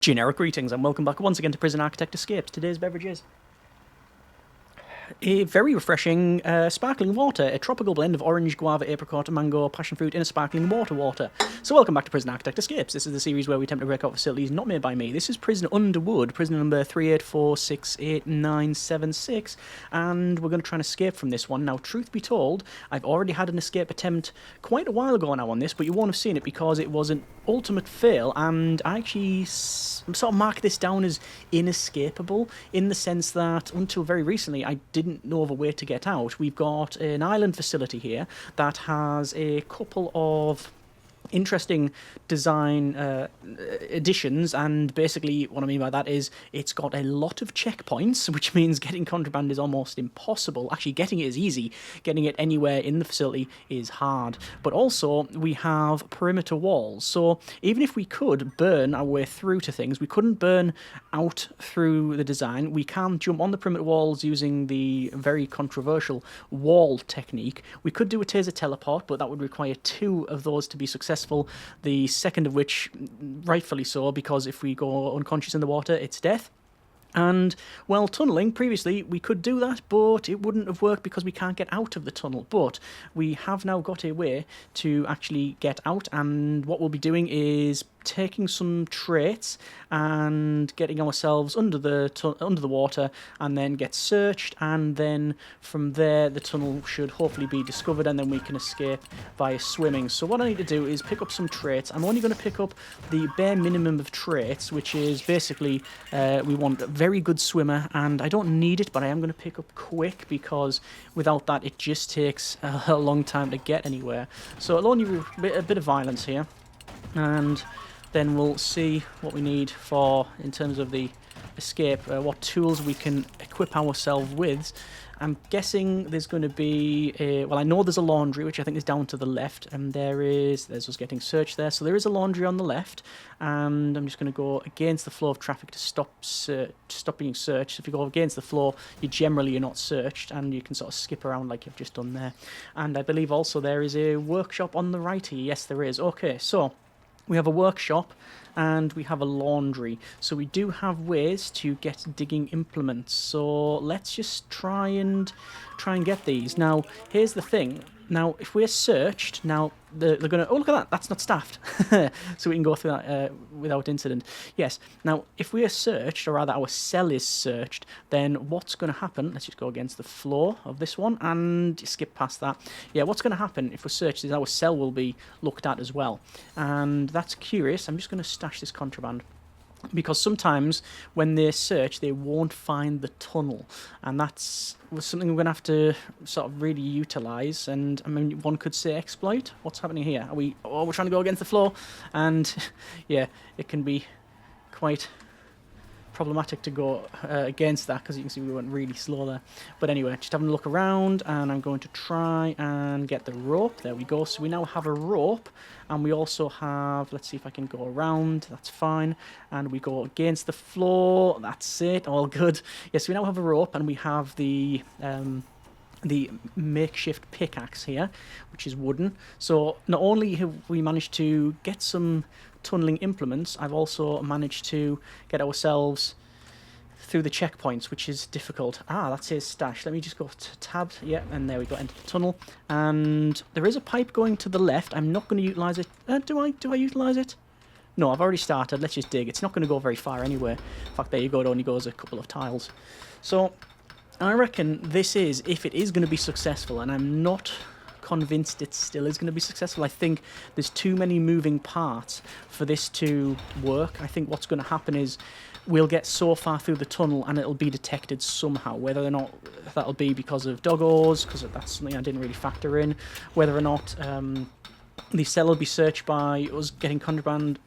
Generic greetings and welcome back once again to Prison Architect Escapes. Today's beverage is a very refreshing sparkling water, a tropical blend of orange, guava, apricot, mango, passion fruit in a sparkling water. So welcome back to Prison Architect Escapes. This is the series where we attempt to break out facilities not made by me. This is Prison Underwood, prison number 3846896, and we're going to try and escape from this one. Now, truth be told, I've already had an escape attempt quite a while ago now on this, but you won't have seen it because it was an ultimate fail, and I actually sort of mark this down as inescapable in the sense that until very recently I didn't know of a way to get out. We've got an island facility here that has a couple of interesting design additions, and basically what I mean by that is it's got a lot of checkpoints, which means getting contraband is almost impossible. Actually, getting it is easy. Getting it anywhere in the facility is hard. But also, we have perimeter walls. So even if we could burn our way through to things, we couldn't burn out through the design. We can jump on the perimeter walls using the very controversial wall technique. We could do a taser teleport, but that would require 2 of those to be successful. The second of which, rightfully so, because if we go unconscious in the water, it's death. And, well, tunneling, previously we could do that, but it wouldn't have worked because we can't get out of the tunnel. But we have now got a way to actually get out, and what we'll be doing is taking some traits and getting ourselves under the water, and then get searched, and then from there the tunnel should hopefully be discovered, and then we can escape via swimming. So what I need to do is pick up some traits. I'm only going to pick up the bare minimum of traits, which is basically we want a very good swimmer, and I don't need it, but I am going to pick up quick because without that it just takes a long time to get anywhere. So it'll only be a bit of violence here, and then we'll see what we need for in terms of the escape, what tools we can equip ourselves with. I'm guessing there's going to be well, I know there's a laundry, which I think is down to the left, and there's us getting searched there. So there is a laundry on the left, and I'm just going to go against the flow of traffic to stop being searched. If you go against the flow, you're not searched, and you can sort of skip around like you've just done there. And I believe also there is a workshop on the right here. Yes, there is. Okay, so we have a workshop and we have a laundry. So we do have ways to get digging implements. So let's just try and get these. Now, here's the thing. Now, if we're searched, now they're going to... Oh, look at that. That's not staffed. So we can go through that without incident. Yes. Now, if we are searched, or rather our cell is searched, then what's going to happen... Let's just go against the floor of this one and skip past that. Yeah, what's going to happen if we're searched is our cell will be looked at as well. And that's curious. I'm just going to stash this contraband, because sometimes when they search they won't find the tunnel, and that's something we're going to have to sort of really utilise. And I mean, one could say exploit. What's happening here? We're trying to go against the floor, and yeah, it can be quite problematic to go against that, because you can see we went really slow there. But anyway, just having a look around, and I'm going to try and get the rope. There we go. So we now have a rope, and we also have, let's see if I can go around. That's fine. And we go against the floor. That's it. All good. Yes, we now have a rope, and we have the makeshift pickaxe here, which is wooden. So not only have we managed to get some tunneling implements, I've also managed to get ourselves through the checkpoints, which is difficult. That's his stash. Let me just go to tab. Yeah, and there we go, enter the tunnel. And there is a pipe going to the left. I'm not going to utilise it. Do I utilise it? No, I've already started. Let's just dig. It's not going to go very far anyway. In fact, there you go, it only goes a couple of tiles. So I reckon this is, if it is going to be successful, and I'm not convinced it still is going to be successful. I think there's too many moving parts for this to work. I think what's going to happen is we'll get so far through the tunnel and it'll be detected somehow, whether or not that'll be because of doggos, because that's something I didn't really factor in, whether or not the cell will be searched by us getting contraband.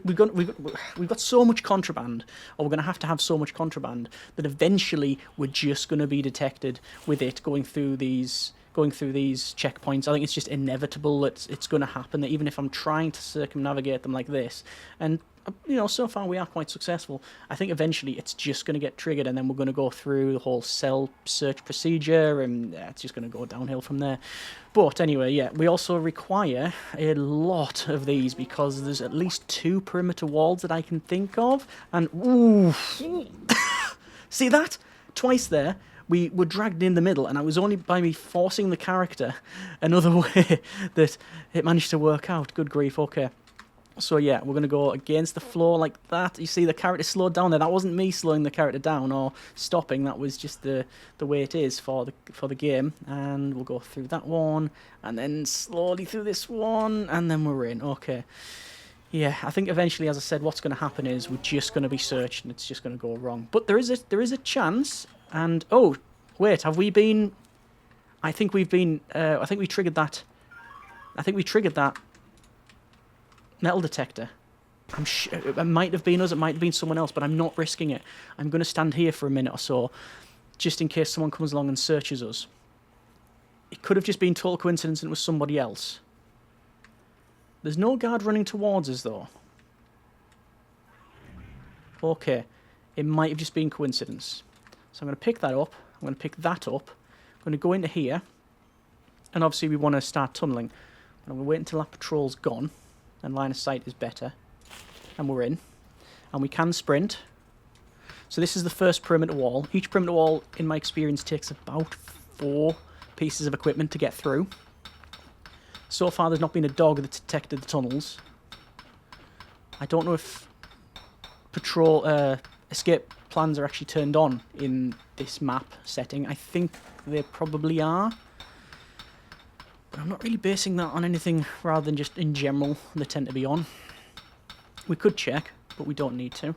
We've got so much contraband, or we're going to have so much contraband, that eventually we're just going to be detected with it going through these checkpoints. I think it's just inevitable that it's going to happen, that even if I'm trying to circumnavigate them like this, and you know, so far we are quite successful. I think eventually it's just going to get triggered, and then we're going to go through the whole cell search procedure, and it's just going to go downhill from there. But anyway, yeah, we also require a lot of these because there's at least 2 perimeter walls that I can think of, and ooh, see that? Twice there. We were dragged in the middle, and it was only by me forcing the character another way that it managed to work out. Good grief, okay. So yeah, we're going to go against the floor like that. You see the character slowed down there. That wasn't me slowing the character down or stopping. That was just the way it is for the game. And we'll go through that one, and then slowly through this one, and then we're in. Okay. Yeah, I think eventually, as I said, what's going to happen is we're just going to be searched, and it's just going to go wrong. But there is a chance. And, oh, wait, have we been... I think we've been... I think we triggered that... metal detector. It might have been us, it might have been someone else, but I'm not risking it. I'm going to stand here for a minute or so, just in case someone comes along and searches us. It could have just been total coincidence and it was somebody else. There's no guard running towards us, though. Okay. It might have just been coincidence. So I'm going to pick that up. I'm going to pick that up. I'm going to go into here. And obviously we want to start tunneling. I'm going to wait until that patrol's gone. And line of sight is better. And we're in. And we can sprint. So this is the first perimeter wall. Each perimeter wall, in my experience, takes about 4 pieces of equipment to get through. So far there's not been a dog that's detected the tunnels. I don't know if escape plans are actually turned on in this map setting. I think they probably are. But I'm not really basing that on anything rather than just in general they tend to be on. We could check, but we don't need to.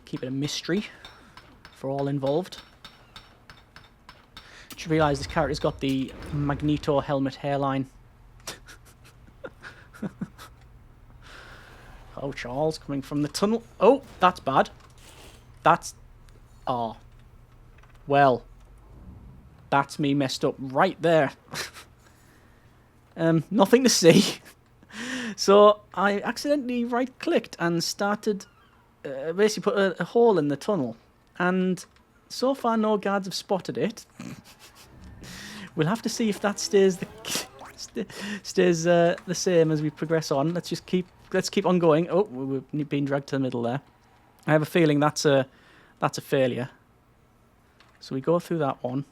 Keep it a mystery for all involved. You should realise this character's got the Magneto helmet hairline. Oh, Charles, coming from the tunnel. Oh, that's bad. That's... Oh. Well. That's me messed up right there. Nothing to see. So, I accidentally right-clicked and started... basically put a hole in the tunnel. And so far no guards have spotted it. We'll have to see if that stays the same as we progress on. Let's keep on going. Oh, we're being dragged to the middle there. I have a feeling that's a failure. So we go through that one.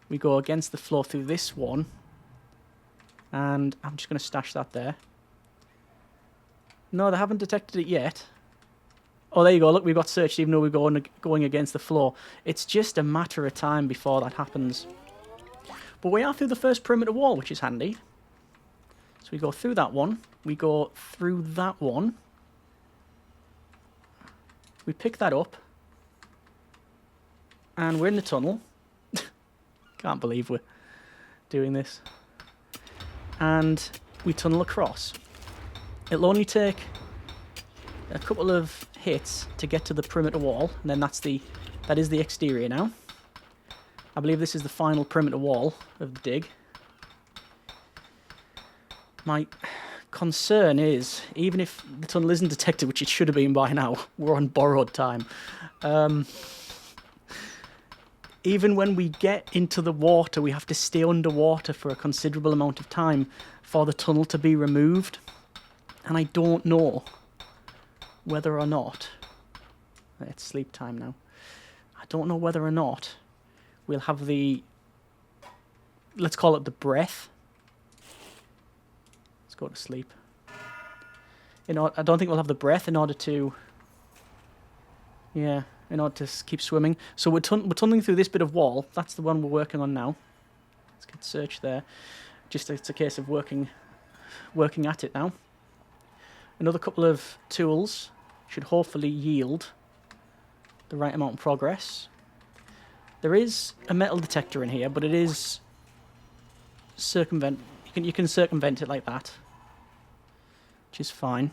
We go against the floor through this one. And I'm just going to stash that there. No, they haven't detected it yet. Oh, there you go. Look, we got searched even though we're going against the floor. It's just a matter of time before that happens. But we are through the first perimeter wall, which is handy. So we go through that one. We go through that one. We pick that up. And we're in the tunnel. Can't believe we're doing this. And we tunnel across. It'll only take a couple of hits to get to the perimeter wall, and then that is the exterior now. I believe this is the final perimeter wall of the dig. My concern is, even if the tunnel isn't detected, which it should have been by now, we're on borrowed time. Even when we get into the water, we have to stay underwater for a considerable amount of time for the tunnel to be removed. And I don't know whether or not... It's sleep time now. I don't know whether or not we'll have the... Let's call it the breath. Let's go to sleep. I don't think we'll have the breath in order to... Yeah, in order to keep swimming. So we're tunneling through this bit of wall. That's the one we're working on now. Let's get search there. Just it's a case of working at it now. Another couple of tools should hopefully yield the right amount of progress. There is a metal detector in here, but it is circumvent. You can circumvent it like that, which is fine.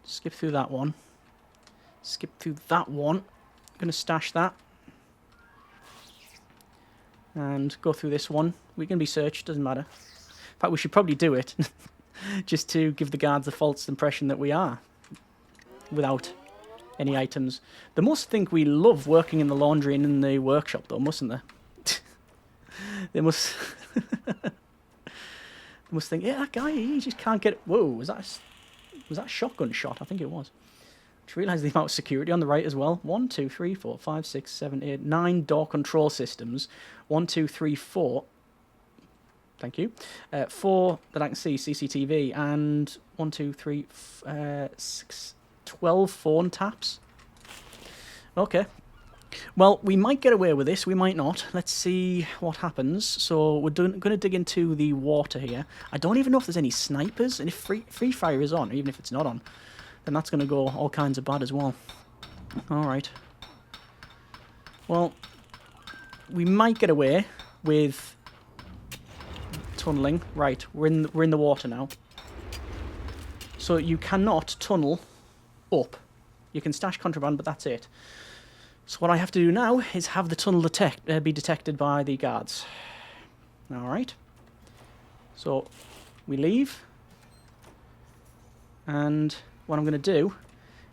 Skip through that one. Skip through that one. I'm going to stash that. And go through this one. We can be searched, doesn't matter. In fact, we should probably do it. just to give the guards the false impression that we are, without any items. They must think we love working in the laundry and in the workshop, though, mustn't they? They must... they must think, yeah, that guy, he just can't get... Whoa, was that a shotgun shot? I think it was. Just realised the amount of security on the right as well. 1, 2, 3, 4, 5, 6, 7, 8, 9 door control systems. 1, 2, 3, 4. Thank you. 4 that I can see, CCTV, and 1, 2, 3, 6, 12 phone taps. Okay. Well, we might get away with this, we might not. Let's see what happens. So we're going to dig into the water here. I don't even know if there's any snipers, and if free fire is on, or even if it's not on, then that's going to go all kinds of bad as well. Alright. Well, we might get away with tunneling. Right, we're in the water now. So you cannot tunnel up. You can stash contraband, but that's it. So what I have to do now is have the tunnel be detected by the guards. Alright. So we leave. And what I'm going to do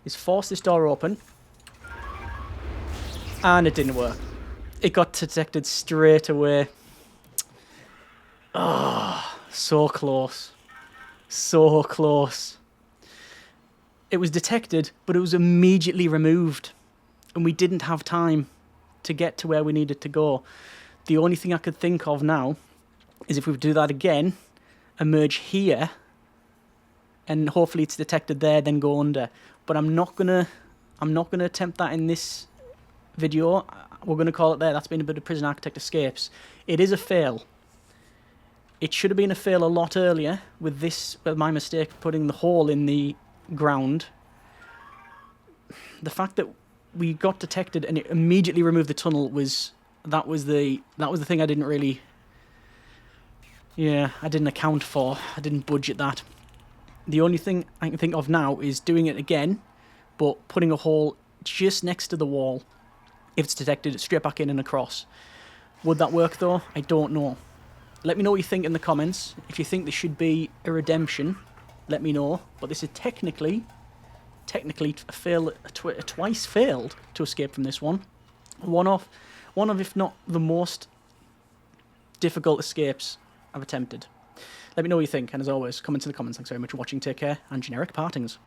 is force this door open. And it didn't work. It got detected straight away. Oh, so close. So close. It was detected, but it was immediately removed. And we didn't have time to get to where we needed to go. The only thing I could think of now is if we do that again, emerge here, and hopefully it's detected there, then go under. But I'm not gonna attempt that in this video. We're gonna call it there. That's been a bit of Prison Architect Escapes. It is a fail. It should have been a fail a lot earlier with this, with my mistake putting the hole in the ground. The fact that we got detected and it immediately removed the tunnel was the thing I didn't really, I didn't account for. I didn't budget that. The only thing I can think of now is doing it again, but putting a hole just next to the wall. If it's detected, straight back in and across. Would that work though? I don't know. Let me know what you think in the comments. If you think there should be a redemption, let me know. But this is technically twice failed to escape from this one. One of, if not the most difficult escapes I've attempted. Let me know what you think, and as always, comment in the comments. Thanks very much for watching, take care, and generic partings.